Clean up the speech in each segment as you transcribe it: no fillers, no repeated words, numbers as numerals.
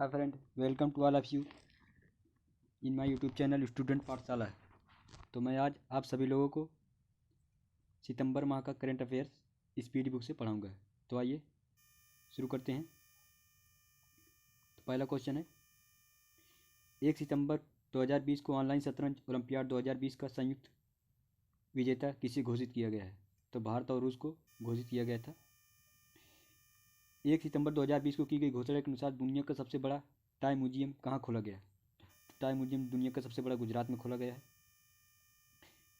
Hi friend, welcome to all of you in my YouTube channel student Pathshala. तो मैं आज आप सभी लोगों को सितंबर माह का करंट अफेयर्स स्पीड बुक से पढ़ाऊंगा। तो आइए शुरू करते हैं। तो पहला क्वेश्चन है, 1 सितंबर 2020 को ऑनलाइन शतरंज ओलंपियाड 2020 का संयुक्त विजेता किसे घोषित किया गया है? तो भारत और रूस को घोषित किया गया था। 1 सितंबर 2020 को की गई घोषणा के अनुसार दुनिया का सबसे बड़ा टाई म्यूजियम कहाँ खोला गया? तो टाई म्यूजियम दुनिया का सबसे बड़ा गुजरात में खोला गया है।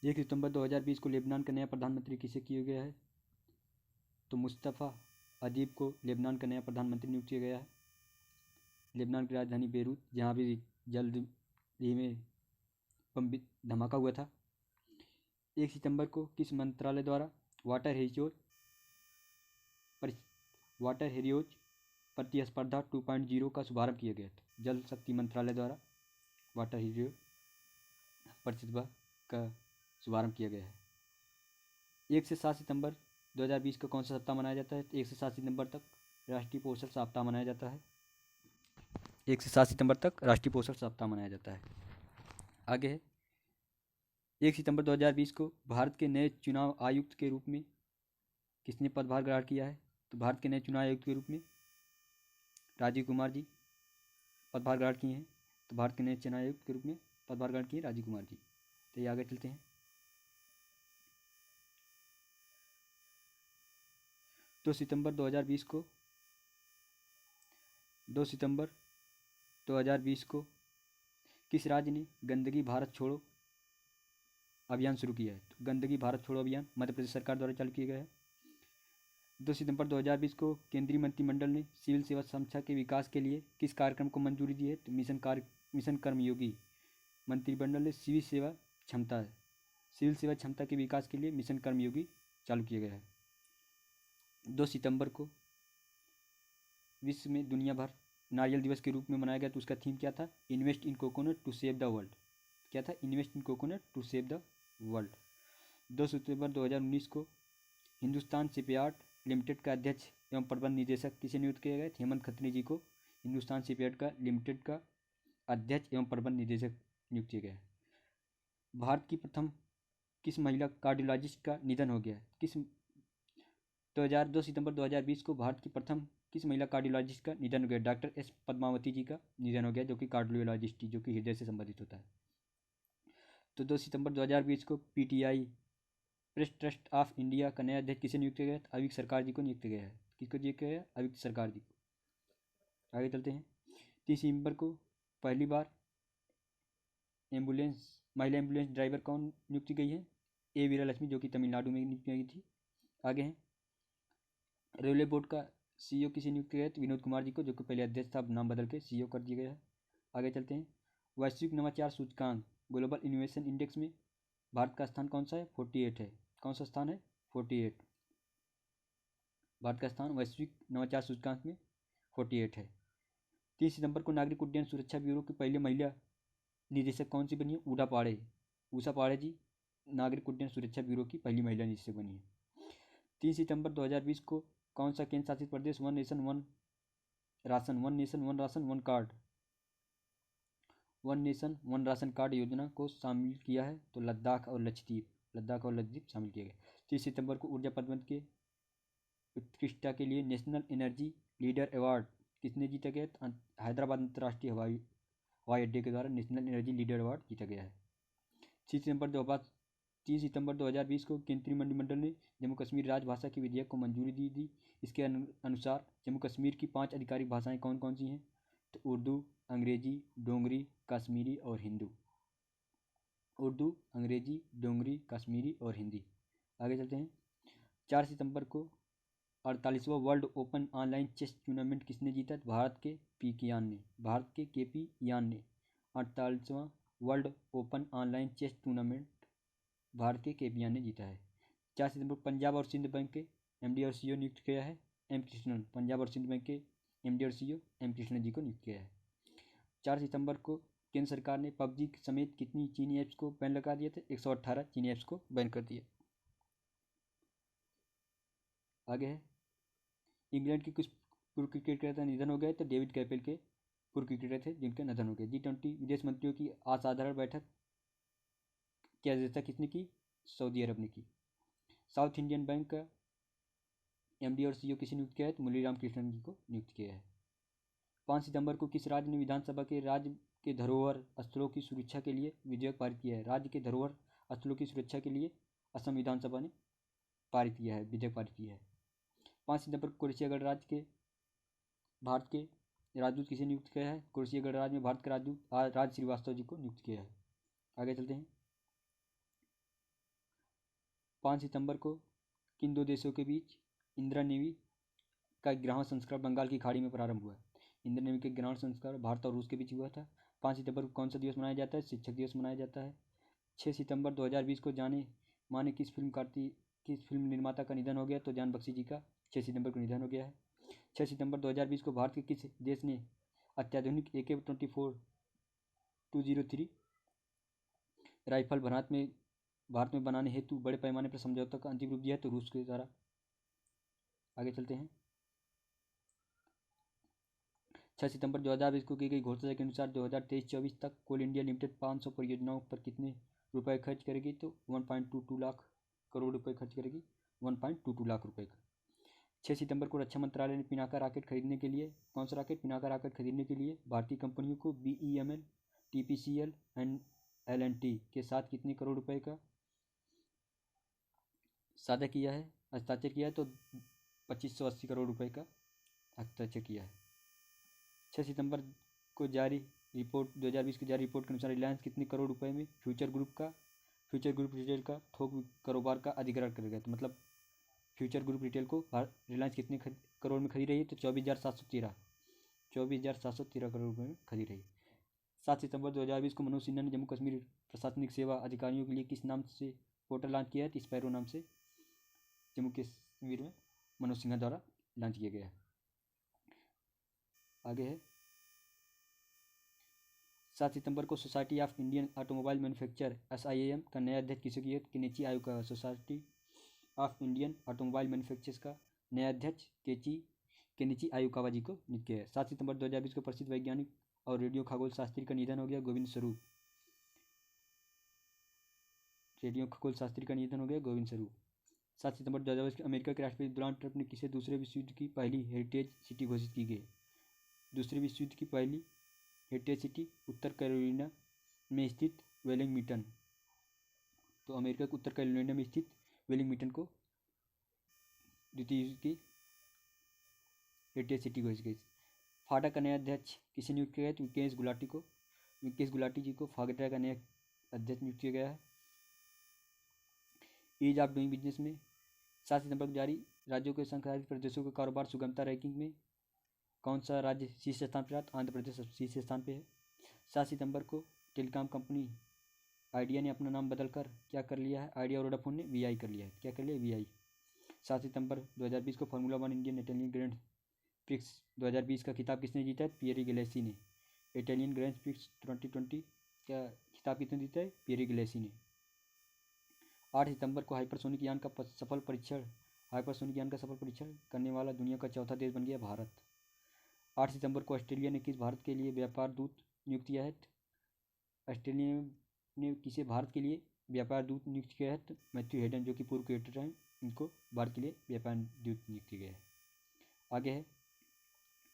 1 सितंबर 2020 को लेबनान का नया प्रधानमंत्री किसे किया गया है? तो मुस्तफ़ा अदीब को लेबनान का नया प्रधानमंत्री नियुक्त किया गया है। लेबनान की राजधानी बेरूत, जहाँ भी जल्द ही में बम धमाका हुआ था। 1 सितंबर को किस मंत्रालय द्वारा वाटर हेरियोज प्रतिस्पर्धा 2.0 का शुभारंभ किया गया था? जल शक्ति मंत्रालय द्वारा वाटर हेरियोज प्रतिस्पर्धा का शुभारंभ किया गया है। 1 से 7 सितंबर 2020 का कौन सा सप्ताह मनाया जाता है? 1 से 7 सितंबर तक राष्ट्रीय पोषण सप्ताह मनाया जाता है। 1 से 7 सितंबर तक राष्ट्रीय पोषण सप्ताह मनाया जाता है। आगे है, 1 सितंबर 2020 को भारत के नए चुनाव आयुक्त के रूप में किसने पदभार ग्रहण किया है? तो भारत के नए चुनाव आयुक्त के रूप में राजीव कुमार जी पदभार ग्रहण किए हैं। तो भारत के नए चुनाव आयुक्त के रूप में पदभार ग्रहण किए राजीव कुमार जी। तो ये आगे चलते हैं। 2 सितंबर 2020 को किस राज्य ने गंदगी भारत छोड़ो अभियान शुरू किया है? तो गंदगी भारत छोड़ो अभियान मध्य प्रदेश सरकार द्वारा चालू किया गया है। 2 सितंबर 2020 को केंद्रीय मंत्रिमंडल ने सिविल सेवा संस्था के विकास के लिए किस कार्यक्रम को मंजूरी दी है? तो मिशन कर्मयोगी। मंत्रिमंडल ने सिविल सेवा क्षमता के विकास के लिए मिशन कर्मयोगी चालू किया गया है। 2 सितंबर को विश्व में दुनिया भर नारियल दिवस के रूप में मनाया गया। तो उसका थीम क्या था? Invest in coconut to save the world. क्या था? Invest in coconut to save the world. 2 सितंबर 2019 को हिंदुस्तान शिपयार्ड लिमिटेड का अध्यक्ष एवं प्रबंध निदेशक किसे नियुक्त किया गया? हेमंत खत्री जी को हिंदुस्तान शिपयार्ड का लिमिटेड का अध्यक्ष एवं प्रबंध निदेशक नियुक्त किया गया है। भारत की प्रथम किस महिला कार्डियोलॉजिस्ट का निधन हो गया है? 2 सितंबर 2020 को भारत की प्रथम किस महिला कार्डियोलॉजिस्ट का निधन हो गया? डॉक्टर एस पद्मावती जी का निधन हो गया, जो कि कार्डियोलॉजिस्ट जो कि हृदय से संबंधित होता है। तो 2 सितंबर 2020 को PTI press trust of India का नया अध्यक्ष किसे नियुक्त किया गया? अविक सरकार जी को नियुक्त किया गया है। किसको नियुक्त किया गया? अविक सरकार जी को। आगे चलते हैं। 30 सितंबर को पहली बार महिला एम्बुलेंस ड्राइवर कौन नियुक्त की गई है? ए वीरालक्ष्मी, जो कि तमिलनाडु में नियुक्त की गई थी। आगे हैं, रेलवे बोर्ड का सीईओ किसे नियुक्त किया गया? तो विनोद कुमार जी को, जो कि पहले अध्यक्ष था, अब नाम बदल के सीईओ कर दिया गया है। आगे चलते हैं। वैश्विक नवाचार सूचकांक ग्लोबल इनोवेशन इंडेक्स में भारत का स्थान कौन सा है? 48 है। कौन सा स्थान है? 48। भारत का स्थान वैश्विक नवाचार सूचकांक में 48 है। 30 सितंबर को नागरिक उड्डयन सुरक्षा ब्यूरो की पहली महिला निदेशक कौन सी बनी है? उषा पाड़े जी नागरिक उड्डयन सुरक्षा ब्यूरो की पहली महिला निदेशक बनी है। 30 सितंबर 2020 को कौन सा केंद्र शासित प्रदेश one nation one ration card योजना को शामिल किया है? तो लद्दाख और लक्षद्वीप शामिल किए गए। 30 सितंबर को ऊर्जा प्रबंधन के उत्कृष्टता के लिए नेशनल एनर्जी लीडर अवार्ड किसने जीता गया? हैदराबाद अंतर्राष्ट्रीय हवाई अड्डे के द्वारा नेशनल एनर्जी लीडर अवार्ड जीता गया है। 30 सितंबर 2020 को केंद्रीय मंत्रिमंडल ने जम्मू कश्मीर राजभाषा के विधेयक को मंजूरी दी। इसके अनुसार जम्मू कश्मीर की 5 आधिकारिक भाषाएं कौन कौन सी हैं? तो उर्दू, अंग्रेजी, डोगरी, कश्मीरी और हिंदी। उर्दू, अंग्रेजी, डोगरी, कश्मीरी और हिंदी। आगे चलते हैं। 4 सितंबर को 48वां world open online chess tournament किसने जीता? भारत के केपी यान ने 48वां world open online chess tournament भारत के केपी यान ने जीता है। 4 सितंबर पंजाब और सिंध बैंक के एमडी और सीईओ नियुक्त किया है एम कृष्णन। पंजाब और सिंध बैंक के एमडी और सीईओ एम कृष्णन जी को नियुक्त किया है। 4 सितंबर को केंद्र सरकार ने पबजी समेत कितनी चीनी ऐप्स को बैन लगा दिए थे? 118 चीनी ऐप्स को बैन कर दिया। आगे है, इंग्लैंड के कुछ पूर्व क्रिकेटर का निधन हो गया? तो डेविड कैपेल के पूर्व क्रिकेटर थे जिनका निधन हो गया। G20 विदेश मंत्रियों की असाधारण बैठक की अध्यक्षता किसने की? सऊदी अरब ने की। साउथ इंडियन बैंक का MD और CEO किसे नियुक्त किया है? तो मुरली राम कृष्णन जी को नियुक्त किया है। 5 सितंबर को किस राज्य ने विधानसभा के राज्य के धरोहर स्थलों की सुरक्षा के लिए विधेयक पारित किया है? राज्य के धरोहर स्थलों की सुरक्षा के लिए असम विधानसभा ने पारित किया है, विधेयक पारित किया है। 5 सितंबर को कुरेशिया गणराज्य के भारत के राजदूत किसे नियुक्त किया है? कुरेशिया गणराज्य में भारत के राजदूत राज श्रीवास्तव जी को नियुक्त किया है। आगे चलते हैं। 5 सितंबर को किन दो देशों के बीच इंदिरा नेवी का ग्रहण संस्करण बंगाल की खाड़ी में प्रारंभ हुआ है? इंदिरा नेवी के ग्रहण संस्करण भारत और रूस के बीच हुआ था। 5 सितंबर को कौन सा दिवस मनाया जाता है? शिक्षक दिवस मनाया जाता है। 6 सितंबर 2020 को जाने माने किस फिल्म निर्माता का निधन हो गया? तो जान बख्शी जी का 6 सितंबर को निधन हो गया है। 6 सितंबर 2020 को भारत के किस देश ने अत्याधुनिक AK-24 203 राइफल भारत में बनाने हेतु बड़े पैमाने पर समझौता का अंतिम रूप दिया है? तो रूस के द्वारा। आगे चलते हैं। 6 सितंबर 2020 को की गई घोषणा के अनुसार 2023-24 तक कोल इंडिया लिमिटेड 500 परियोजनाओं पर कितने रुपए खर्च करेगी? तो 1.22 लाख करोड़ रुपए खर्च करेगी। 1.22 लाख रुपए का। 6 सितंबर को रक्षा मंत्रालय ने पिनाका रॉकेट खरीदने के लिए कौन सा रॉकेट? पिनाका रॉकेट खरीदने के लिए भारतीय कंपनियों को BEML, TPCL एंड L&T के साथ कितने करोड़ रुपए का साझा किया है, हस्ताक्षर किया है? तो 2580 करोड़ रुपए का हस्ताक्षर किया है। 6 सितंबर को जारी रिपोर्ट 2020 की जारी रिपोर्ट के अनुसार रिलायंस कितने करोड़ रुपए में फ्यूचर ग्रुप रिटेल का थोक कारोबार का अधिग्रहण करेगा? तो मतलब फ्यूचर ग्रुप रिटेल को रिलायंस कितने करोड़ में खरीद रही है? तो 24,713 करोड़ रुपए में खरीद रही है। 7 सितंबर 2020 को मनोज सिन्हा ने जम्मू कश्मीर प्रशासनिक सेवा अधिकारियों के लिए किस नाम से पोर्टल लॉन्च किया है? तो स्पैरो नाम से जम्मू कश्मीर में मनोज सिन्हा द्वारा लॉन्च किया गया है। आगे है 7 सितंबर को society of Indian automobile manufacture SIAM का नया अध्यक्ष किसे किया? Kenichi Ayukawa. Society of Indian automobile manufacturers का नया अध्यक्ष केनिची आयुकावा जी को नियुक्त किया है। 7 सितंबर 2020 को प्रसिद्ध वैज्ञानिक और रेडियो खगोल शास्त्री का निधन हो गया। गोविंद स्वरूप। रेडियो खगोल शास्त्री का निधन हो गया गोविंद स्वरूप। 7 सितंबर 2020 को अमेरिका के राष्ट्रपति डोनाल्ड ट्रंप ने किसे दूसरे विश्व युद्ध की पहली हेरिटेज सिटी घोषित की गई? दूसरे विश्व युद्ध की पहली हेरिटेज सिटी उत्तर कैरोलिना में स्थित वेलिंगटन। तो अमेरिका के उत्तर कैरोलिना में स्थित वेलिंगटन को द्वितीय युद्ध की हेरिटेज सिटी घोषित की। फाडा का नया अध्यक्ष किसे नियुक्त किया गया? तो विकेश गुलाटी जी को फाडा का नया अध्यक्ष नियुक्त किया गया है। ईज ऑफ डूइंग बिजनेस में 7 सितंबर को जारी राज्यों के संघाधित प्रदेशों के कारोबार सुगमता रैंकिंग में कौन सा राज्य शीर्ष स्थान पर? आंध्र प्रदेश शीर्ष स्थान पे है। 7 सितंबर को टेलीकॉम कंपनी आइडिया ने अपना नाम बदलकर क्या कर लिया है? आइडिया और वोडाफोन ने VI कर लिया है। क्या कर लिया? VI। 7 सितंबर 2020 को formula 1 Indian Italian grand prix 2020 का खिताब किसने जीता है? पियरी गैलेसी ने। इटालियन ग्रैंड प्रिक्स 2020 का खिताब किसने जीता है? पियरी गैलेसी ने। 8 सितंबर को हाइपरसोनिक यान का सफल परीक्षण करने वाला दुनिया का चौथा देश बन गया भारत। 8 सितंबर को ऑस्ट्रेलिया ने किस भारत के लिए व्यापार दूत नियुक्त किया है? ऑस्ट्रेलिया ने किसे भारत के लिए व्यापार दूत नियुक्त किया है? तो मैथ्यू हेडन जो कि पूर्व क्रिकेटर हैं, इनको भारत के लिए व्यापार दूत नियुक्त किया गया है। आगे है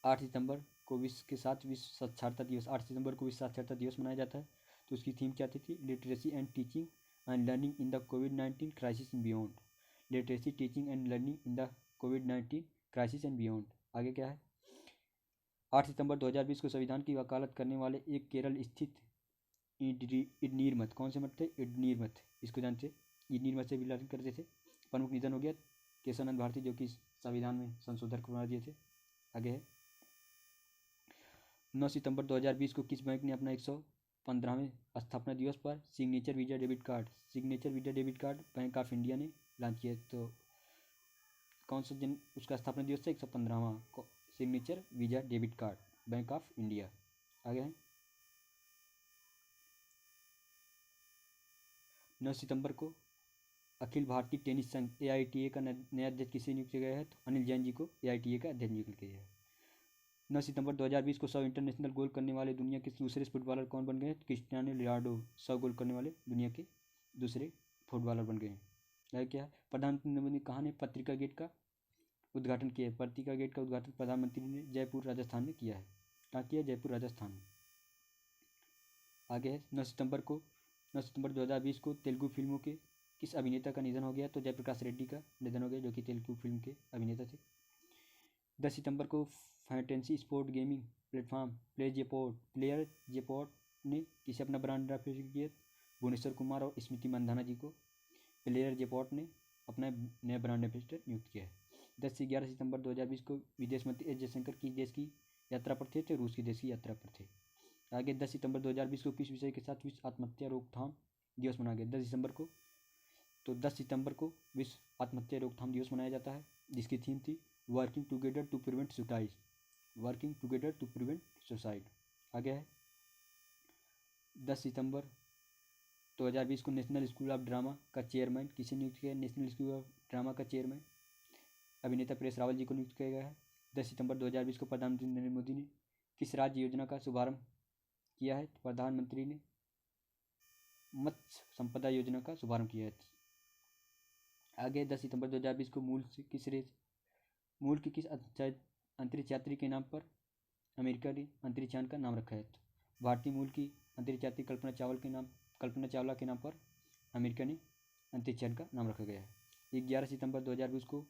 8 सितंबर को विश्व साक्षरता दिवस। 8 सितंबर को विश्व साक्षरता दिवस मनाया जाता है। तो उसकी थीम क्या थी? Literacy and teaching and learning in the covid crisis and beyond. Literacy, teaching and learning in the covid crisis and beyond. आगे क्या है? 8 सितंबर 2020 को संविधान की वकालत करने वाले एक केरल स्थित इडनीर कौन से मत थे? इडनीर मत, इसको जानते हैं। इडनीर मत से बिलोंग करते थे। प्रमुख निधन हो गया केशवानंद भारती जो कि संविधान में संशोधन बना दिए थे। आगे है 9 सितंबर 2020 को किस बैंक ने अपना 115वें स्थापना दिवस पर signature Visa debit card Bank of India ने लॉन्च किया? तो कौन सा दिन उसका स्थापना दिवस था? 115वां signature Visa debit card Bank of India. आगे है 9 सितंबर को अखिल भारतीय टेनिस संघ AITA का नया अध्यक्ष किसे नियुक्त किया गया है? तो अनिल जैन जी को AITA का अध्यक्ष नियुक्त किया गया है। 9 सितंबर 2020 को 100 इंटरनेशनल गोल करने वाले दुनिया के दूसरे फुटबॉलर कौन बन गए? क्रिस्टियानो रोनाल्डो 100 गोल करने वाले दुनिया के दूसरे फुटबॉलर बन गए हैं। यह क्या है? प्रधानमंत्री नरेंद्र मोदी कहाँ ने पत्रिका गेट का उद्घाटन किया है? पत्रिका गेट का उद्घाटन प्रधानमंत्री ने जयपुर राजस्थान में किया है। कहाँ किया? जयपुर राजस्थान में। आगे है 9 सितंबर 2020 को तेलुगु फिल्मों के किस अभिनेता का निधन हो गया? तो जयप्रकाश रेड्डी का निधन हो गया, जो कि तेलुगु फिल्म के अभिनेता थे। 10 सितंबर को fantasy sport gaming platform PlayerzPot ने किसे अपना ब्रांड एम्बेसडर किया? भुवनेश्वर कुमार और स्मृति मंधाना जी को प्लेयर जेपॉट ने अपना नया ब्रांड एम्बेसडर नियुक्त किया है। 10 से 11 सितंबर 2020 को विदेश मंत्री एस जयशंकर किस देश की यात्रा पर थे? तो रूस की देश की यात्रा पर थे। आगे 10 सितंबर 2020 को किस विषय के साथ विश्व आत्महत्या रोकथाम दिवस मनाया गया? 10 सितंबर को विश्व आत्महत्या रोकथाम दिवस मनाया जाता है, जिसकी थीम थी working together to prevent suicide. आगे है 10 सितंबर 2020 को नेशनल स्कूल ऑफ ड्रामा का चेयरमैन किसे नियुक्त किया? नेशनल स्कूल ऑफ ड्रामा का चेयरमैन अभिनेता परेश रावल जी को नियुक्त किया गया है। 10 सितंबर 2020 को प्रधानमंत्री नरेंद्र मोदी ने किस राज्य योजना का शुभारंभ किया है? प्रधानमंत्री ने मत्स्य संपदा योजना का शुभारंभ किया है। आगे 10 सितंबर 2020 को मूल के किस अंतरिक्ष यात्री के नाम पर अमेरिका ने अंतरिक्ष यान का नाम रखा है? भारतीय मूल की अंतरिक्ष यात्री कल्पना चावला के नाम पर अमेरिका ने अंतरिक्ष यान का नाम रखा गया है। 11 सितंबर 2020 को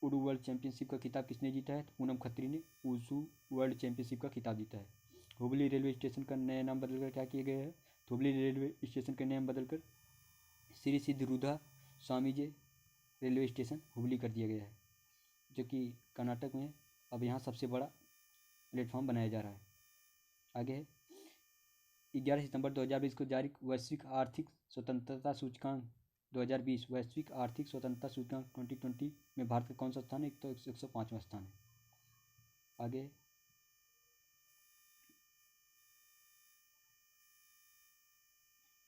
उडू वर्ल्ड चैंपियनशिप का खिताब किसने जीता है? पूनम खत्री ने वुशु वर्ल्ड चैंपियनशिप का खिताब जीता है। हुबली रेलवे स्टेशन का नया नाम बदलकर क्या किया गया है? हुबली रेलवे स्टेशन का नाम बदलकर श्री सिद्धरूढ़ा स्वामीजी रेलवे स्टेशन हुबली कर दिया गया है, जो कि कर्नाटक में अब यहाँ सबसे बड़ा प्लेटफॉर्म बनाया जा रहा है। आगे है 11 सितंबर 2020 को जारी वैश्विक आर्थिक स्वतंत्रता सूचकांक 2020 वैश्विक आर्थिक स्वतंत्रता सूचकांक 2020 में भारत का कौन सा स्थान है? तो 105वां स्थान है। आगे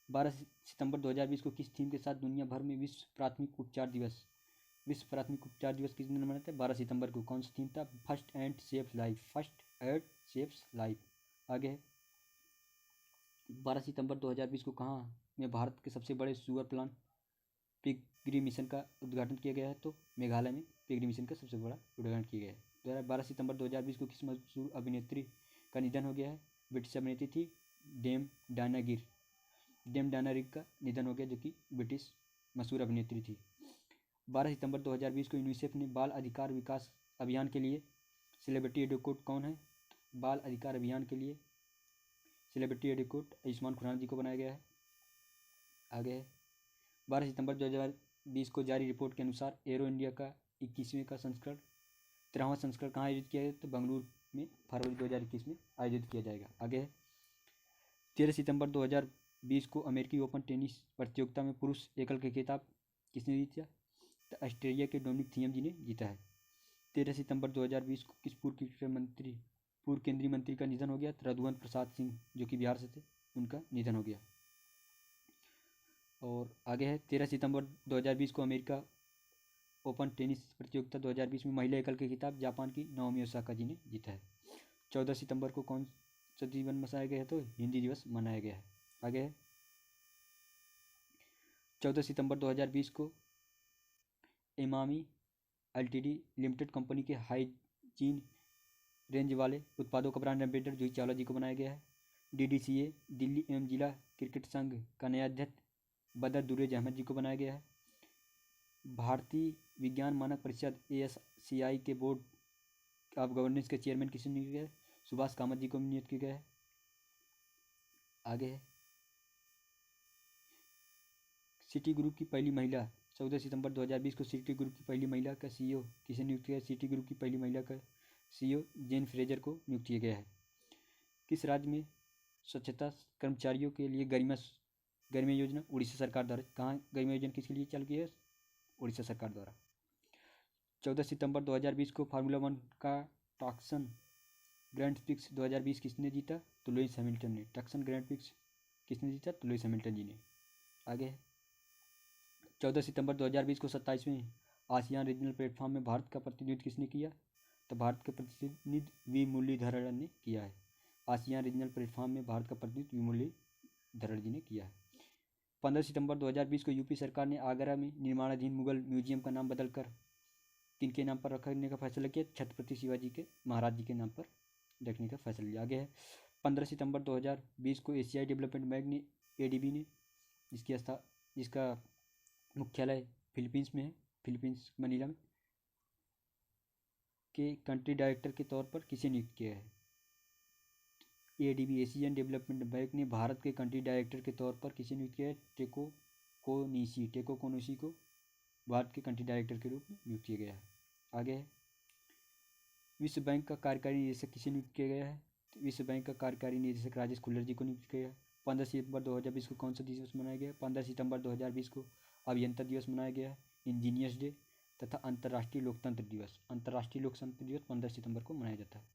12 सितंबर 2020 को किस थीम के साथ दुनिया भर में विश्व प्राथमिक उपचार दिवस किस दिन मनाते हैं? 12 सितंबर को। कौन सा थीम था? First aid saves life. आगे है 12 सितंबर 2020 को कहाँ में भारत के सबसे बड़े सुअर प्लांट पिगरी मिशन का उद्घाटन किया गया है? तो मेघालय में पिगरी मिशन का सबसे बड़ा उद्घाटन किया गया है। 12 सितंबर 2020 को किस मशहूर अभिनेत्री का निधन हो गया है? ब्रिटिश अभिनेत्री थी डेम डायना रिग का निधन हो गया, जो कि ब्रिटिश मशहूर अभिनेत्री थी। 12 सितंबर 2020 को यूनिसेफ ने बाल अधिकार विकास अभियान के लिए सेलिब्रिटी एडवोकेट कौन है? बाल अधिकार अभियान के लिए सेलिब्रिटी एडवोकेट आयुष्मान खुराना जी को बनाया गया है। आगे है 12 सितंबर 2020 को जारी रिपोर्ट के अनुसार एरो इंडिया का 21वें का संस्करण 13वां संस्करण कहाँ आयोजित किया जाएगा? तो बेंगलुरु में फरवरी 2021 में आयोजित किया जाएगा। आगे है 13 सितंबर 2020 को अमेरिकी ओपन टेनिस प्रतियोगिता में पुरुष एकल के खिताब किसने जीता? तो ऑस्ट्रेलिया के डोमिनिक थियम जी ने जीता है। 13 सितंबर 2020 को किस पूर्व केंद्रीय मंत्री का निधन हो गया? रघुवंश प्रसाद सिंह, जो कि बिहार से थे, उनका निधन हो गया। और आगे है 13 सितंबर 2020 को अमेरिका ओपन टेनिस प्रतियोगिता 2020 में महिला एकल के खिताब जापान की नाओमी ओसाका जी ने जीता है। 14 सितंबर को कौन सा दिवस मनाया गया है? तो हिंदी दिवस मनाया गया है। आगे है 14 सितंबर 2020 को एमामी एलटीडी लिमिटेड कंपनी के हाइजीन रेंज वाले उत्पादों का ब्रांड एम्बेसडर जूही चावला जी को बनाया गया है। डीडीसीए दिल्ली एवं जिला क्रिकेट संघ का नया अध्यक्ष बदर दुरेज अहमद जी को बनाया गया है। भारतीय विज्ञान मानक परिषद ASCI के बोर्ड ऑफ गवर्नेंस के चेयरमैन किसे नियुक्त किया है? सुभाष कामत जी को नियुक्त किया गया है। आगे है सिटी ग्रुप की पहली महिला 14 सितंबर 2020 को सिटी ग्रुप की पहली महिला का CEO किसे नियुक्त किया? सिटी ग्रुप की पहली महिला का CEO जेन फ्रेजर को नियुक्त किया गया है। किस राज्य में स्वच्छता कर्मचारियों के लिए गरिमा योजना उड़ीसा सरकार द्वारा? कहाँ गरिमा योजना किसके लिए चालू की है? उड़ीसा सरकार द्वारा। 14 सितंबर 2020 को फार्मूला 1 का टक्सन ग्रैंड प्रिक्स 2020 किसने जीता? तो लुइस हैमिल्टन ने। टक्सन ग्रैंड प्रिक्स किसने जीता? तो लुइस हैमिल्टन जी ने। आगे 14 सितंबर 2020 को 27वें आसियान रीजनल प्लेटफॉर्म में भारत का प्रतिनिधित्व किसने किया? तो भारत के प्रतिनिधि वी मुरलीधरन ने किया है। आसियान रीजनल प्लेटफॉर्म में भारत का प्रतिनिधि वी मुरलीधरन जी ने किया है। 15 सितंबर 2020 को यूपी सरकार ने आगरा में निर्माणाधीन मुगल म्यूजियम का नाम बदलकर किनके नाम पर रखने का फैसला किया? छत्रपति शिवाजी के महाराज जी के नाम पर रखने का फैसला लिया। आगे है 15 सितंबर 2020 को एशियाई डेवलपमेंट बैंक ने एडीबी ने जिसका मुख्यालय फिलीपींस में है, फिलीपींस मनीला में, के कंट्री डायरेक्टर के तौर पर किसे नियुक्त किया है? एडीबी एशियन डेवलपमेंट बैंक ने भारत के कंट्री डायरेक्टर के तौर पर किसे नियुक्त किया है? टेको कोनोशी को भारत के कंट्री डायरेक्टर के रूप में नियुक्त किया गया है। आगे है विश्व बैंक का कार्यकारी निदेशक किसे नियुक्त किया गया है? तो विश्व बैंक का कार्यकारी निदेशक राजेश खुल्लर जी को नियुक्त किया गया है। 15 सितंबर 2020 को कौन सा दिवस मनाया गया है? 15 सितंबर 2020 को अभियंता दिवस मनाया गया है, इंजीनियर्स डे, तथा अंतर्राष्ट्रीय लोकतंत्र दिवस। अंतर्राष्ट्रीय लोकतंत्र दिवस 15 सितंबर को मनाया जाता है।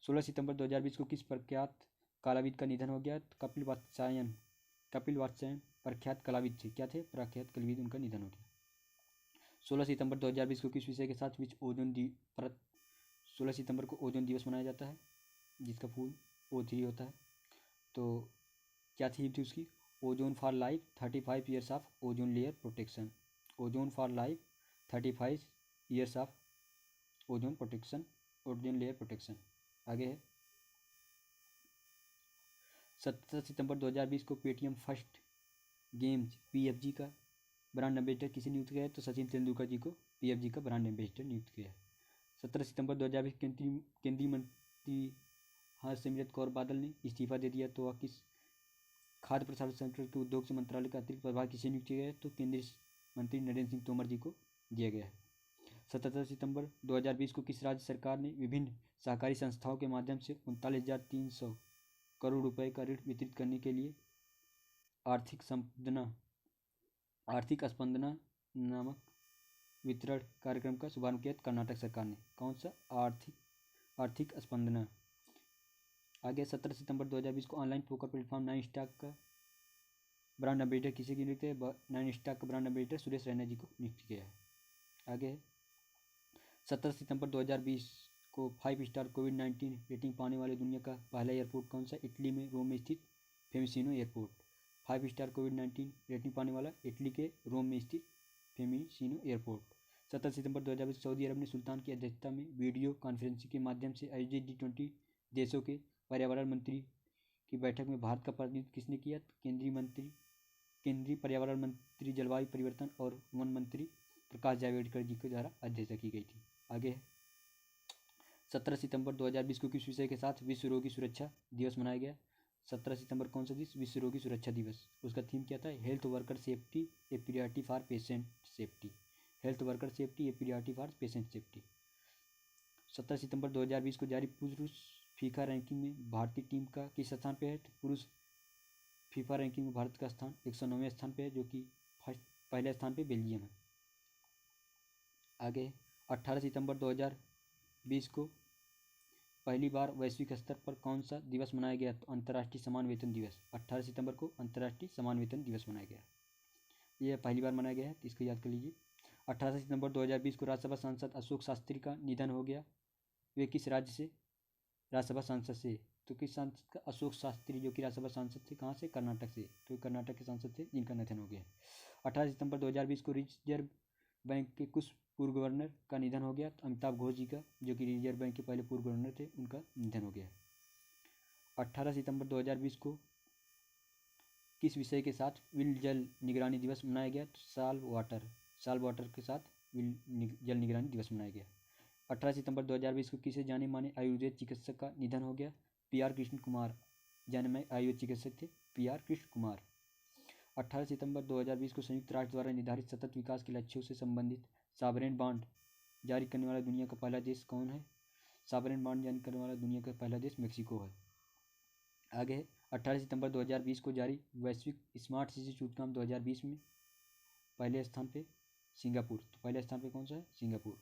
16 सितंबर 2020 को किस प्रख्यात कलाविद का निधन हो गया? कपिल वात्स्यायन प्रख्यात कलाविद थे। क्या थे? प्रख्यात कलाविद, उनका निधन हो गया। 16 सितंबर 2020 को किस विषय के साथ 16 सितंबर को ओजोन दिवस मनाया जाता है, जिसका फूल O3 होता है। तो क्या थीम थी उसकी? Ozone for life 35 years of ozone layer protection. Ozone for life 35 years of ozone layer protection. आगे है 17 सितंबर 2020 को पेटीएम फर्स्ट गेम्स PFG का ब्रांड एम्बेसडर किसे नियुक्त किया है? तो सचिन तेंदुलकर जी को PFG का ब्रांड एम्बेसडर नियुक्त किया है। 17 सितंबर 2020 केंद्रीय मंत्री हरसिमरत कौर बादल ने इस्तीफा दे दिया। तो किस खाद्य प्रसारण सेक्टर के उद्योग से मंत्रालय का अतिरिक्त प्रभार किसे नियुक्त किया गया है? तो केंद्रीय मंत्री नरेंद्र सिंह तोमर जी को दिया गया है। 17 सितंबर 2020 को किस राज्य सरकार ने विभिन्न सहकारी संस्थाओं के माध्यम से 39,300 करोड़ रुपए का ऋण वितरित करने के लिए आर्थिक स्पंदना नामक वितरण कार्यक्रम का शुभारंभ किया? कर्नाटक सरकार ने। कौन सा? आर्थिक स्पंदना। आगे 17 सितंबर 2020 को ऑनलाइन पोकर प्लेटफॉर्म 9 स्टॉक का ब्रांड एम्बेसडर किसे की नियुक्त है? 9 स्टॉक का ब्रांड एम्बेसडर सुरेश रैना जी को नियुक्त किया है। आगे 17 सितंबर 2020 को 5 स्टार कोविड-19 रेटिंग पाने वाले दुनिया का पहला एयरपोर्ट कौन सा? इटली में रोम में स्थित फेमिसिनो एयरपोर्ट। 5 स्टार कोविड-19 रेटिंग पाने वाला इटली के रोम में स्थित फेमिसिनो एयरपोर्ट। 17 सितंबर 2020 सऊदी अरब ने सुल्तान की अध्यक्षता में वीडियो कॉन्फ्रेंसिंग के माध्यम से आयोजित G20 देशों के पर्यावरण मंत्री की बैठक में भारत का प्रतिनिधित्व किसने किया? केंद्रीय पर्यावरण मंत्री, जलवायु परिवर्तन और वन मंत्री प्रकाश जावड़ेकर जी के द्वारा अध्यक्षता की गई थी। आगे 17 सितंबर 2020 को किस विषय के साथ विश्व रोगी सुरक्षा दिवस मनाया गया? 17 सितंबर कौन सा दिवस? विश्व रोगी सुरक्षा दिवस। उसका थीम क्या था? Health worker safety A priority for patient safety. Health worker safety A priority for patient safety. 17 सितंबर 2020 को जारी पुरुष फीफा रैंकिंग में भारतीय टीम का किस स्थान पे है? तो पुरुष फीफा रैंकिंग में भारत का स्थान 109वें स्थान पे है, जो कि पहले स्थान पे बेल्जियम है। आगे 18 सितंबर 2020 को पहली बार वैश्विक स्तर पर कौन सा दिवस मनाया गया? तो अंतर्राष्ट्रीय समान वेतन दिवस। 18 सितंबर को अंतर्राष्ट्रीय समान वेतन दिवस मनाया गया। यह पहली बार मनाया गया है, तो इसको याद कर लीजिए। 18 सितंबर 2020 को राज्यसभा सांसद अशोक शास्त्री का निधन हो गया। वे किस राज्य से राज्यसभा सांसद से? तो किस सांसद का? अशोक शास्त्री, जो कि राज्यसभा सांसद थे। कहाँ से? कर्नाटक से। तो कर्नाटक के सांसद थे जिनका निधन हो गया। 18 सितंबर 2020 को रिजर्व बैंक के कुछ पूर्व गवर्नर का निधन हो गया। तो अमिताभ घोष जी का, जो कि रिजर्व बैंक के पहले पूर्व गवर्नर थे, उनका निधन हो गया। 18 सितंबर 2020 को किस विषय के साथ विल जल निगरानी दिवस मनाया गया? तो साल वाटर के साथ विल जल निगरानी दिवस मनाया गया। 18 सितंबर 2020 को किसे जाने माने आयुर्वेद चिकित्सक का निधन हो गया? PR कृष्ण कुमार, जाने माने आयुर्वेद चिकित्सक थे PR कृष्ण कुमार। 18 सितंबर 2020 को संयुक्त राष्ट्र द्वारा निर्धारित सतत विकास के लक्ष्यों से संबंधित सॉवरेन बॉन्ड जारी करने वाला दुनिया का पहला देश कौन है? सॉवरेन बॉन्ड जारी करने वाला दुनिया का पहला देश मेक्सिको है। आगे है 18 सितंबर 2020 को जारी वैश्विक स्मार्ट सिटी सूचकांक 2020 में पहले स्थान पे सिंगापुर। तो पहले स्थान पे कौन सा है? सिंगापुर,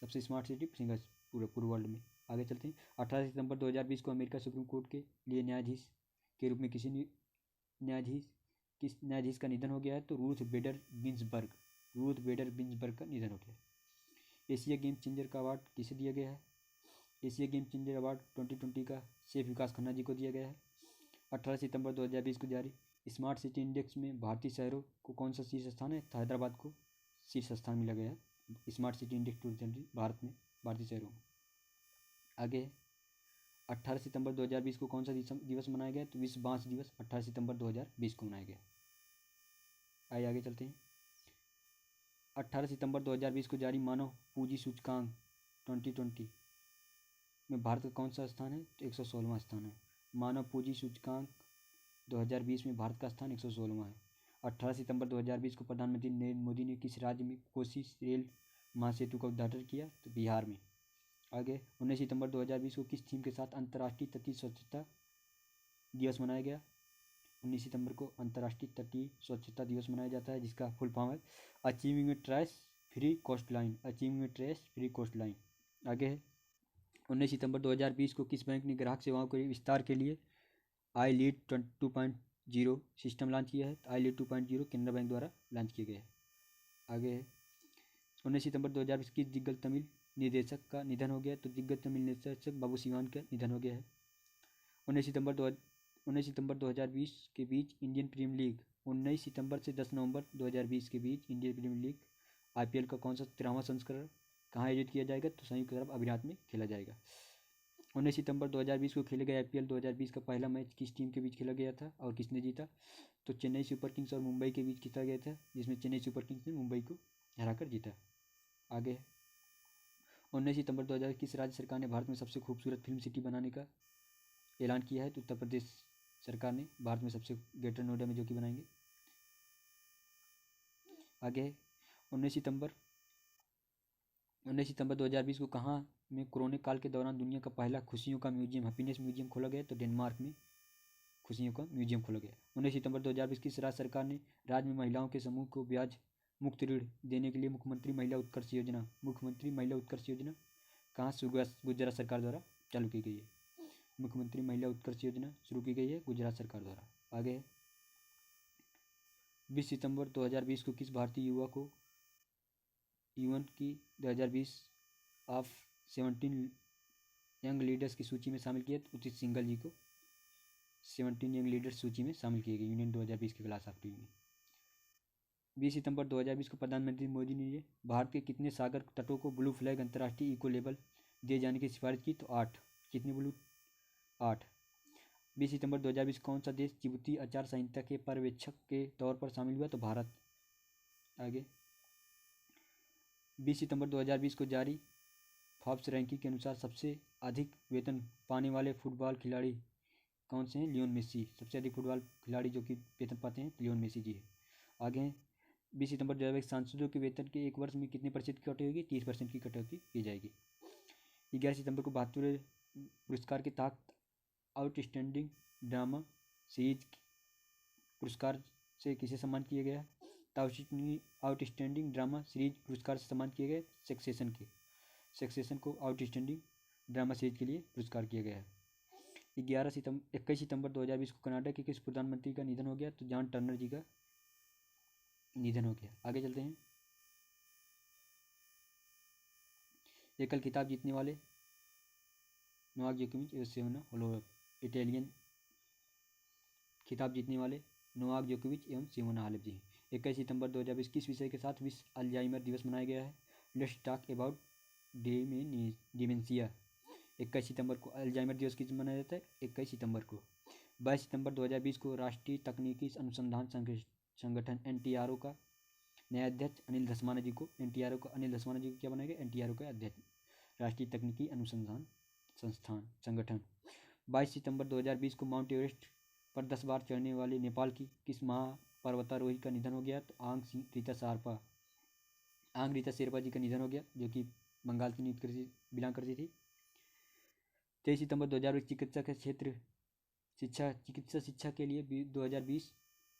सबसे स्मार्ट सिटी सिंगापुर पूरे वर्ल्ड में। आगे चलते हैं। 18 सितंबर 2020 को अमेरिका सुप्रीम कोर्ट के लिए न्यायाधीश के रूप में किस न्यायाधीश का निधन हो गया है? तो रूथ बेडर गिन्सबर्ग का निधन हो गया। एशिया गेम चेंजर का अवार्ड किसे दिया गया है? एशिया गेम चेंजर अवार्ड 2020 का शेफ विकास खन्ना जी को दिया गया है। 18 सितंबर 2020 को जारी स्मार्ट सिटी इंडेक्स में भारतीय शहरों को कौन सा शीर्ष स्थान है? तो हैदराबाद को शीर्ष स्थान मिला गया है स्मार्ट सिटी इंडेक्स 2020 भारत में भारतीय शहरों में। आगे 18 सितंबर 2020 को कौन सा दिवस मनाया गया? तो विश्व बांस दिवस 18 सितंबर 2020 को मनाया गया। आइए आगे चलते हैं। 18 सितंबर 2020 को जारी मानव पूंजी सूचकांक 2020 में भारत का कौन सा स्थान है? तो 116वां स्थान है। मानव पूंजी सूचकांक 2020 में भारत का स्थान 116वां है। 18 सितंबर 2020 को प्रधानमंत्री नरेंद्र मोदी ने किस राज्य में कोसी रेल महासेतु का उद्घाटन किया? तो बिहार में। आगे 19 सितंबर 2020 को किस थीम के साथ अंतर्राष्ट्रीय तटीय स्वच्छता दिवस मनाया गया? 19 सितंबर को अंतर्राष्ट्रीय तटीय स्वच्छता दिवस मनाया जाता है, जिसका फुल फॉर्म है achieving trash free coastline. Achieving trash free coastline. आगे है 19 सितंबर 2020 को किस बैंक ने ग्राहक सेवाओं के विस्तार के लिए आई लीड 2.0 सिस्टम लॉन्च किया है? आई लीड 2.0 केनरा बैंक द्वारा लॉन्च किया गया है। आगे है 19 सितंबर 2020 किस दिग्गज तमिल निर्देशक का निधन हो गया? तो दिग्गज तमिल निर्देशक बाबू सिवान का निधन हो गया है। 19 सितंबर 2020 के बीच इंडियन प्रीमियर लीग 19 सितंबर से 10 नवंबर 2020 के बीच इंडियन प्रीमियर लीग आईपीएल का कौन सा 13वां संस्करण कहाँ आयोजित किया जाएगा? तो संयुक्त अरब अमीरात में खेला जाएगा। 19 सितंबर 2020 को खेले गए आईपीएल 2020 का पहला मैच किस टीम के बीच खेला गया था और किसने जीता? तो चेन्नई सुपर किंग्स और मुंबई के बीच खेला गया था, जिसमें चेन्नई सुपर किंग्स ने मुंबई को हराकर जीता। आगे 19 सितंबर 2000 किस राज्य सरकार ने भारत में सबसे खूबसूरत फिल्म सिटी बनाने का ऐलान किया है? तो उत्तर प्रदेश सरकार ने भारत में सबसे ग्रेटर नोएडा में जो कि बनाएंगे। आगे 19 सितंबर 2020 को कहाँ में कोरोना काल के दौरान दुनिया का पहला खुशियों का म्यूजियम हैप्पीनेस म्यूजियम खोला गया? तो डेनमार्क में खुशियों का म्यूजियम खोला गया। 19 सितंबर 2020 किस राज्य सरकार ने राज्य में महिलाओं के समूह को ब्याज मुक्त ऋण देने के लिए मुख्यमंत्री महिला उत्कर्ष योजना कहाँ से गुजरात सरकार द्वारा चालू की गई है? मुख्यमंत्री महिला उत्कर्ष योजना शुरू की गई है गुजरात सरकार द्वारा। आगे 20 सितंबर 2020 को किस भारतीय युवा को यूएन की 2020 ऑफ 17 यंग लीडर्स की सूची में शामिल किया? उदित सिंघल जी को 17 यंग लीडर्स सूची में शामिल किए गए यूनियन 2020 के क्लास ऑफ टीम में। 20 सितंबर 2020 को प्रधानमंत्री मोदी ने भारत के कितने सागर तटों को ब्लू फ्लैग अंतर्राष्ट्रीय इको लेबल दिए जाने की सिफारिश की? तो 8। कितने ब्लू? 8। 20 सितंबर 2020 कौन सा देश जिबूती आचार संहिता के पर्यवेक्षक के तौर पर शामिल हुआ? तो भारत। आगे 20 सितंबर 2020 को जारी फोर्ब्स रैंकिंग के अनुसार सबसे अधिक वेतन पाने वाले फुटबॉल खिलाड़ी कौन से हैं? Lionel Messi. सबसे अधिक फुटबॉल खिलाड़ी जो कि वेतन पाते हैं लियोन मेसी जी है। आगे 20 सितंबर 2020 सांसदों के वेतन के एक वर्ष में कितने % की कटौती होगी? 30% की कटौती की जाएगी। 11 सितंबर को 72वें पुरस्कार के तहत आउटस्टैंडिंग ड्रामा सीरीज पुरस्कार से किसे सम्मान किया गया? आउटस्टैंडिंग ड्रामा सीरीज पुरस्कार से सम्मान किए गए सक्सेशन को आउटस्टैंडिंग ड्रामा सीरीज के लिए पुरस्कार किया गया है। 21 सितंबर 2020 को कनाडा के किस प्रधानमंत्री का निधन हो गया? तो जॉन टर्नर जी का निधन हो गया। आगे चलते हैं। एकल खिताब जीतने वाले नोवाक जोकोविच एवं सिमोना हालेप। इटालियन खिताब जीतने वाले नोवाक जोकोविच एवं सिमोना हालेप जी हैं। 21 सितंबर 2020 किस विषय के साथ विश्व अल्जाइमर दिवस मनाया गया है? Let's talk about dementia. 21 सितंबर को अल्जाइमर दिवस किस मनाया जाता है? 21 सितंबर को। 22 सितंबर 2020 को राष्ट्रीय तकनीकी अनुसंधान संगठन NTRO का नया अध्यक्ष अनिल धस्माना जी को क्या बनाया गया? NTRO का अध्यक्ष राष्ट्रीय तकनीकी अनुसंधान संगठन। 22 सितंबर 2020 को माउंट एवरेस्ट पर 10 बार चढ़ने वाले नेपाल की किस महापर्वतारोही का निधन हो गया? तो आंग रीता शेरपा जी का निधन हो गया, जो कि बंगाल की बिलोंग करती थी। 23 सितंबर 2020 चिकित्सा शिक्षा के लिए 2020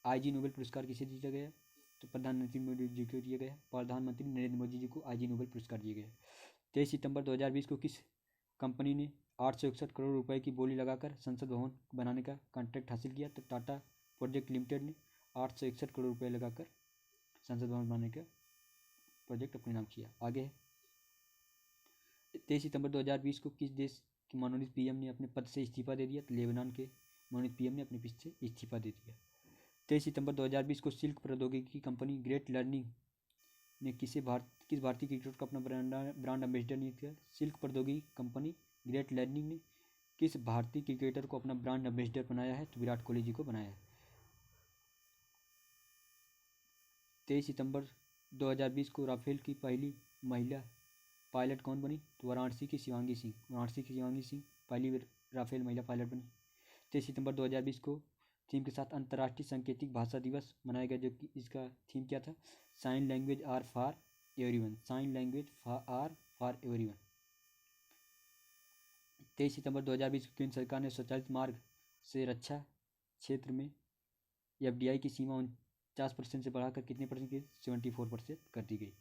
IG नोबेल पुरस्कार किसे दिया गया? तो प्रधानमंत्री मोदी जी को दिया गया। प्रधानमंत्री नरेंद्र मोदी जी को IG नोबेल पुरस्कार दिया गया। 23 सितंबर 2020 को किस कंपनी ने 861 करोड़ रुपए की बोली लगाकर संसद भवन बनाने का कॉन्ट्रैक्ट हासिल किया? तो टाटा प्रोजेक्ट लिमिटेड ने 861 करोड़ रुपए लगाकर संसद भवन बनाने का प्रोजेक्ट अपने नाम किया। आगे 23 सितंबर 2020 को किस देश के मनोनीत पीएम ने अपने पद से इस्तीफा दे दिया? तो लेबनान के मनोनीत पीएम ने अपने पद से इस्तीफा दे दिया। 23 सितंबर 2020 को सिल्क प्रौद्योगिकी कंपनी ग्रेट लर्निंग ने किस भारतीय क्रिकेटर को अपना ब्रांड एम्बेसडर नियुक्त किया? सिल्क प्रौद्योगिकी कंपनी ग्रेट लर्निंग ने किस भारतीय क्रिकेटर को अपना ब्रांड एम्बेसडर बनाया है? तो विराट कोहली जी को बनाया है। 23 सितंबर 2020 को राफेल की पहली महिला पायलट कौन बनी? तो वाराणसी की शिवांगी सिंह पहली राफेल महिला पायलट बनी। 23 सितंबर 2020 को थीम के साथ अंतर्राष्ट्रीय सांकेतिक भाषा दिवस मनाया गया, जो कि इसका थीम क्या था? Sign language are for everyone. 23 सितंबर 2020 को केंद्र सरकार ने स्वचालित मार्ग से रक्षा क्षेत्र में एफडीआई की सीमा 49% से बढ़ाकर कितने परसेंट की? 74% कर दी गई।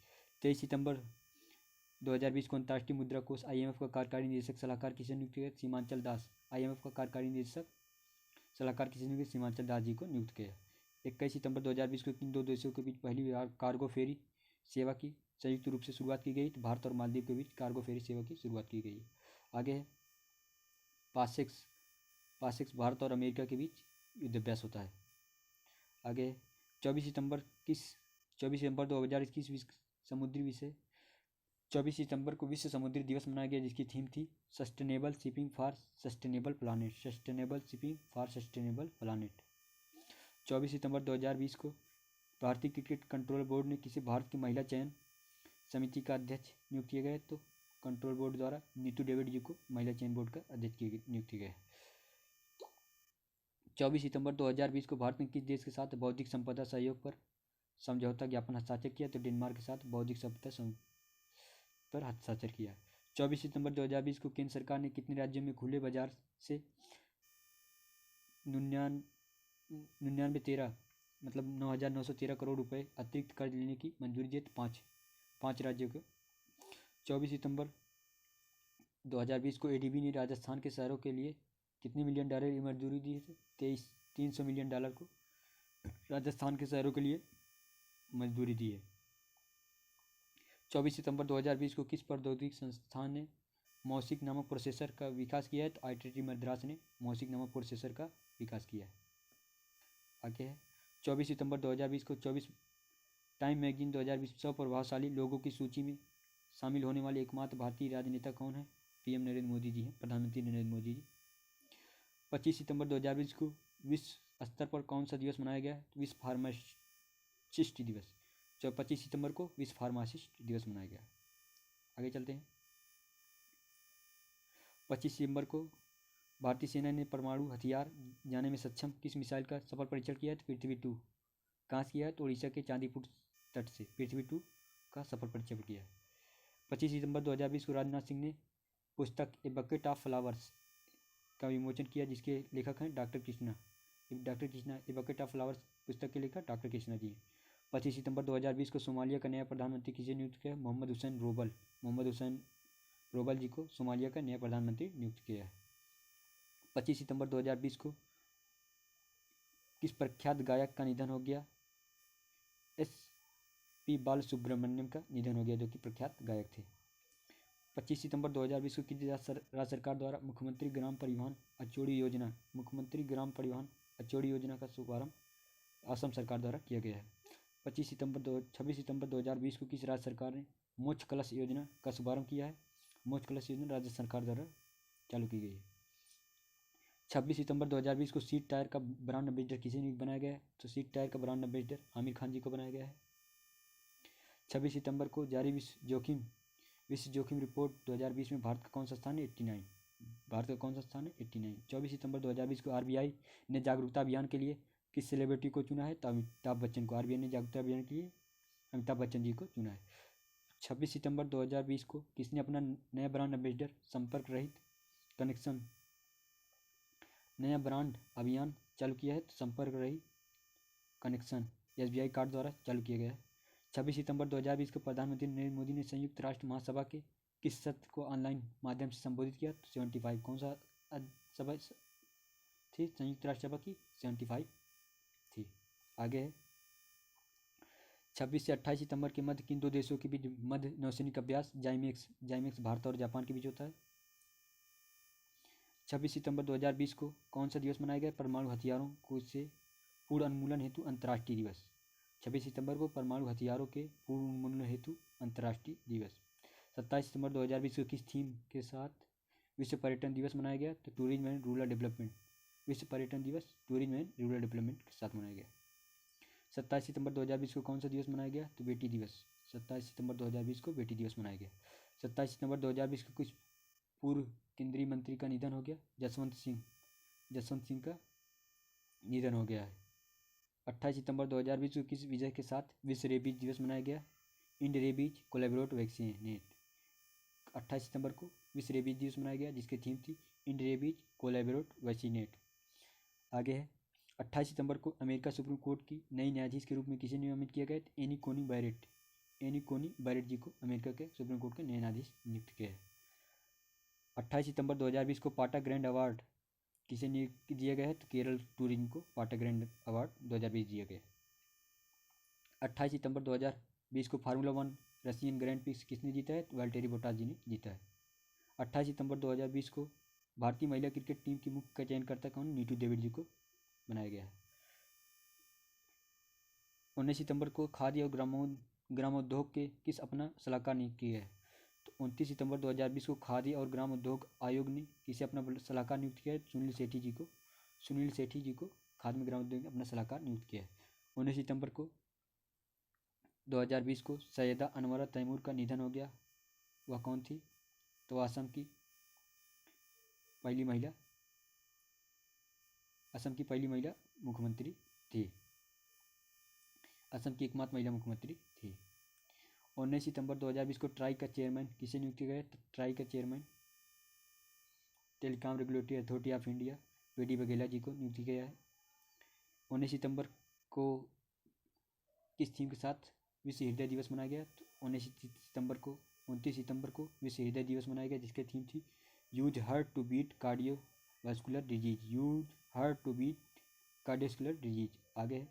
23 सितंबर 2020 को अंतर्राष्ट्रीय मुद्रा कोष IMF का कार्यकारी निदेशक सलाहकार किसे नियुक्त किया? सीमांचल दास। IMF का कार्यकारी निदेशक सलाहकार किसे नियुक्त? सीमांचल दास जी को नियुक्त किया। 21 सितंबर 2020 को किन दो देशों के बीच पहली कार्गो फेरी सेवा की संयुक्त रूप से शुरुआत की गई? तो भारत और मालदीव के बीच कार्गो फेरी सेवा की शुरुआत की गई। आगे है पासेक्स भारत और अमेरिका के बीच युद्धाभ्यास होता है। आगे 24 सितंबर 2021 24 सितंबर को विश्व समुद्री दिवस मनाया गया, जिसकी थीम थी sustainable shipping for sustainable planet. 24 सितंबर 2020 को भारतीय क्रिकेट कंट्रोल बोर्ड ने किसी भारत की महिला चयन समिति का अध्यक्ष नियुक्त किया गया? तो कंट्रोल बोर्ड द्वारा नीतू डेविड जी को महिला चयन बोर्ड का अध्यक्ष नियुक्त किया गया। 24 सितंबर 2020 को भारत ने किस देश के साथ बौद्धिक संपदा सहयोग पर समझौता ज्ञापन हस्ताक्षर किया? तो डेनमार्क के साथ बौद्धिक संपदा पर हस्ताक्षर किया। 24 सितंबर 2020 को केंद्र सरकार ने कितने राज्यों में खुले बाजार से 9,913 करोड़ रुपए अतिरिक्त कर्ज लेने की मंजूरी दी? 5 राज्यों को। 24 सितंबर 2020 को ADB ने राजस्थान के शहरों के लिए कितने मिलियन डॉलर की मंजूरी दी है? 300 मिलियन डॉलर को राजस्थान के शहरों के लिए मंजूरी दी है। 24 सितंबर 2020 को किस प्रौद्योगिकी संस्थान ने मौसिक नामक प्रोसेसर का विकास किया है? तो IIT मद्रास ने मौसिक नामक प्रोसेसर का विकास किया है। आगे है 24 सितंबर 2020 को 24 टाइम मैगजीन 2020 100 प्रभावशाली लोगों की सूची में शामिल होने वाले एकमात्र भारतीय राजनेता कौन है? PM नरेंद्र मोदी जी हैं, प्रधानमंत्री नरेंद्र मोदी जी। 25 सितंबर 2020 को विश्व स्तर पर कौन सा दिवस मनाया गया है? विश्व फार्मासिस्ट दिवस। 25 सितंबर को विश्व फार्मासिस्ट दिवस मनाया गया। आगे चलते हैं। 25 सितंबर को भारतीय सेना ने परमाणु हथियार जाने में सक्षम किस मिसाइल का सफल परीक्षण किया है? तो पृथ्वी 2। कहाँ से किया है? तो उड़ीसा के चांदीपुर तट से पृथ्वी 2 का सफल परीक्षण किया है। 25 सितंबर 2020 को राजनाथ सिंह ने पुस्तक ए बकेट ऑफ फ्लावर्स का विमोचन किया, जिसके लेखक हैं doctor Krishna. A bucket of flowers पुस्तक के लेखक डॉक्टर कृष्णा जी। 25 सितंबर 2020 को सोमालिया का नया प्रधानमंत्री किसे नियुक्त किया? मोहम्मद हुसैन रोबल जी को सोमालिया का नया प्रधानमंत्री नियुक्त किया है। 25 सितंबर 2020 को किस प्रख्यात गायक का निधन हो गया? SP बालसुब्रमण्यम का निधन हो गया, जो कि प्रख्यात गायक थे। 25 सितंबर 2020 को किस राज्य सरकार द्वारा मुख्यमंत्री ग्राम परिवहन अचोड़ी योजना का शुभारंभ असम सरकार द्वारा किया गया है। 26 सितंबर 2020 को किस राज्य सरकार ने मोक्ष कलश योजना का शुभारंभ किया है? मोक्ष कलश योजना राज्य सरकार द्वारा चालू की गई है। 26 सितंबर 2020 को सीट टायर का ब्रांड एम्बेसडर किसे बनाया गया है? तो सीट टायर का ब्रांड एम्बेसडर आमिर खान जी को बनाया गया है। 26 सितंबर को जारी विश्व जोखिम रिपोर्ट 2020 में भारत का कौन सा स्थान है? 89। भारत का कौन सा स्थान है? 89। 24 सितंबर 2020 को RBI ने जागरूकता अभियान के लिए किस सेलिब्रिटी को चुना है? तो अमिताभ बच्चन को। RBI ने जागरूकता अभियान के लिए अमिताभ बच्चन जी को चुना है। 26 सितंबर 2020 को किसने अपना नया ब्रांड एम्बेसडर संपर्क रहित कनेक्शन नया ब्रांड अभियान चालू किया है? तो संपर्क रहित कनेक्शन SBI कार्ड द्वारा चालू किया गया है। 26 सितंबर 2020 को प्रधानमंत्री नरेंद्र मोदी ने संयुक्त राष्ट्र महासभा के किस सत्र को ऑनलाइन माध्यम से संबोधित किया? तो 75। कौन सा सभा थी? संयुक्त राष्ट्र सभा की 75 थी। आगे है 26 से 28 सितंबर के मध्य किन दो देशों के बीच मध्य नौसैनिक अभ्यास जाइमेक्स भारत और जापान के बीच होता है? 26 सितंबर 2020 को कौन सा दिवस मनाया गया? परमाणु हथियारों को से पूर्ण उन्मूलन हेतु अंतर्राष्ट्रीय दिवस। 26 सितंबर को परमाणु हथियारों के पूर्ण उन्मूलन हेतु अंतर्राष्ट्रीय दिवस। 27 सितंबर 2020 को किस थीम के साथ विश्व पर्यटन दिवस मनाया गया? तो टूरिज्म एंड रूरल डेवलपमेंट। विश्व पर्यटन दिवस टूरिज्म एंड रूरल डेवलपमेंट के साथ मनाया गया। 27 सितंबर 2020 को कौन सा दिवस मनाया गया? तो बेटी दिवस। 27 सितंबर 2020 को बेटी दिवस मनाया गया। 27 सितंबर 2020 को कुछ पूर्व केंद्रीय मंत्री का निधन हो गया? जसवंत सिंह का निधन हो गया है। 28 सितंबर 2020 को किस विजय के साथ विश्व रेबीज दिवस मनाया गया? End rabies collaborate vaccinate. 28 सितंबर को विश्व रेबीज दिवस मनाया गया जिसकी थीम थी इंड रेबीज कोलैबोरेट वैक्सीनेट। आगे है 28 सितंबर को अमेरिका सुप्रीम कोर्ट की नई न्यायाधीश के रूप में किसे नियमित किया गया? एनी कोनी बैरेट जी को अमेरिका के सुप्रीम कोर्ट के नए न्यायाधीश नियुक्त किया है। 28 सितंबर 2020 को पाटा ग्रैंड अवार्ड किसे दिया गया है? तो केरल टूरिज्म को पाटा ग्रैंड अवार्ड 2020 दिया गया। 28 सितंबर 2020 को फार्मूला 1 रशियन ग्रैंड प्रिक्स किसने जीता है? तो वाल्टेरी बोटास जी ने जीता है। 28 सितंबर 2020 को भारतीय महिला क्रिकेट टीम की मुख्य चयनकर्ता कौन? नीतू देविड जी को बनाया गया है। 19 सितंबर को खाद्य और ग्रामोद्योग के किस अपना सलाहकार नियुक्त किया है? तो 29 सितंबर 2020 को खाद्य और ग्राम उद्योग आयोग ने किसे अपना सलाहकार नियुक्त किया है? सुनील सेठी जी को खाद्य में ग्राम उद्योग अपना सलाहकार नियुक्त किया है। 19 सितंबर को 2020 को सैयदा अनवरा तैमूर का निधन हो गया। वह कौन थी? तो असम की पहली महिला मुख्यमंत्री थी। असम की एकमात्र महिला मुख्यमंत्री थी। 19 सितंबर 2020 को ट्राई का चेयरमैन किसे नियुक्त किया गया? तो ट्राई का chairman Telecom Regulatory Authority of India V D. Baghela ji को नियुक्त किया है। 19 सितंबर को किस थीम के साथ विश्व हृदय दिवस मनाया गया? तो 29 सितंबर को विश्व हृदय दिवस मनाया गया जिसकी थीम थी use heart to beat cardiovascular disease. आगे है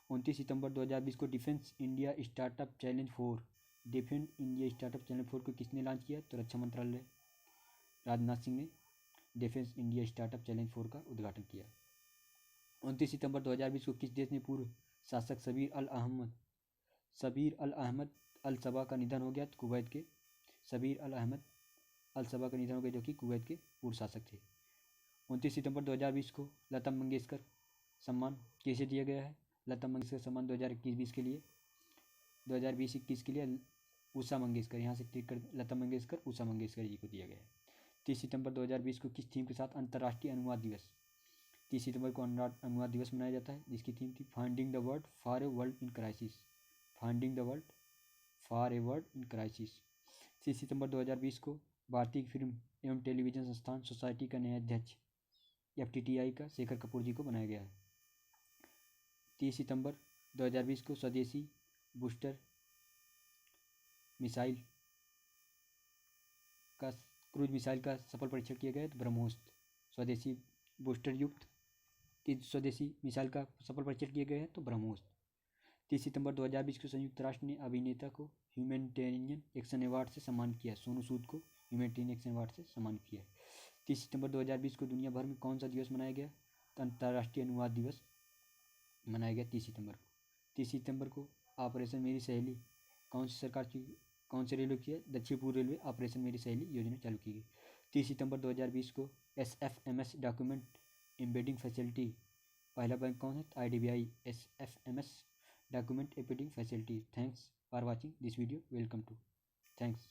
29 सितंबर 2020 को डिफेंस इंडिया स्टार्टअप चैलेंज 4 को किसने लॉन्च किया? तो रक्षा मंत्रालय राजनाथ सिंह ने डिफेंस इंडिया स्टार्टअप चैलेंज 4 का उद्घाटन किया। 29 सितंबर 2020 को किस देश में पूर्व शासक सबीर अल अहमद अल सबा का निधन हो गया? तो कुवैत के सबीर अल अहमद अल सबा का निधन हो गया जो कि कुवैत के पूर्व शासक थे। 29 सितंबर 2020 को लता मंगेशकर सम्मान किसे दिया गया है? लता मंगेशकर सम्मान 2021 के लिए 2020-21 के लिए उषा मंगेशकर, यहाँ से क्लिक कर लता मंगेशकर उषा मंगेशकर जी को दिया गया है। 30 सितंबर 2020 को किस थीम के साथ अंतर्राष्ट्रीय अनुवाद दिवस? 30 सितंबर को अनुवाद दिवस मनाया जाता है जिसकी थीम थी finding the word for a world in crisis. 30 सितंबर 2020 को भारतीय फिल्म एवं टेलीविजन संस्थान सोसाइटी का नया अध्यक्ष FTTI का शेखर कपूर जी को बनाया गया है। 30 सितंबर 2020 को स्वदेशी बूस्टर मिसाइल का क्रूज मिसाइल का सफल परीक्षण किया गया है। तो ब्रह्मोस स्वदेशी बूस्टर युक्त स्वदेशी मिसाइल का सफल परीक्षण किया गया है तो ब्रह्मोस। 30 सितंबर 2020 को संयुक्त राष्ट्र ने अभिनेता को ह्यूमैनिटेरियन एक्शन अवार्ड से सम्मानित किया। सोनू सूद को ह्यूमैनिटेरियन एक्शन अवार्ड से सम्मानित किया। 30 सितंबर 2020 को दुनिया भर में कौन सा दिवस मनाया गया? तो अंतर्राष्ट्रीय अनुवाद दिवस मनाया गया 30 सितंबर को। 30 सितंबर को ऑपरेशन मेरी सहेली कौन सी रेलवे की है? दक्षिण पूर्व रेलवे ऑपरेशन मेरी सहेली योजना चालू की गई। 30 सितंबर 2020 को SFMS डॉक्यूमेंट एम्बेडिंग फैसिलिटी पहला बैंक कौन है? IDBI SFMS document embedding facility. Thanks for watching this video. Welcome to. Thanks.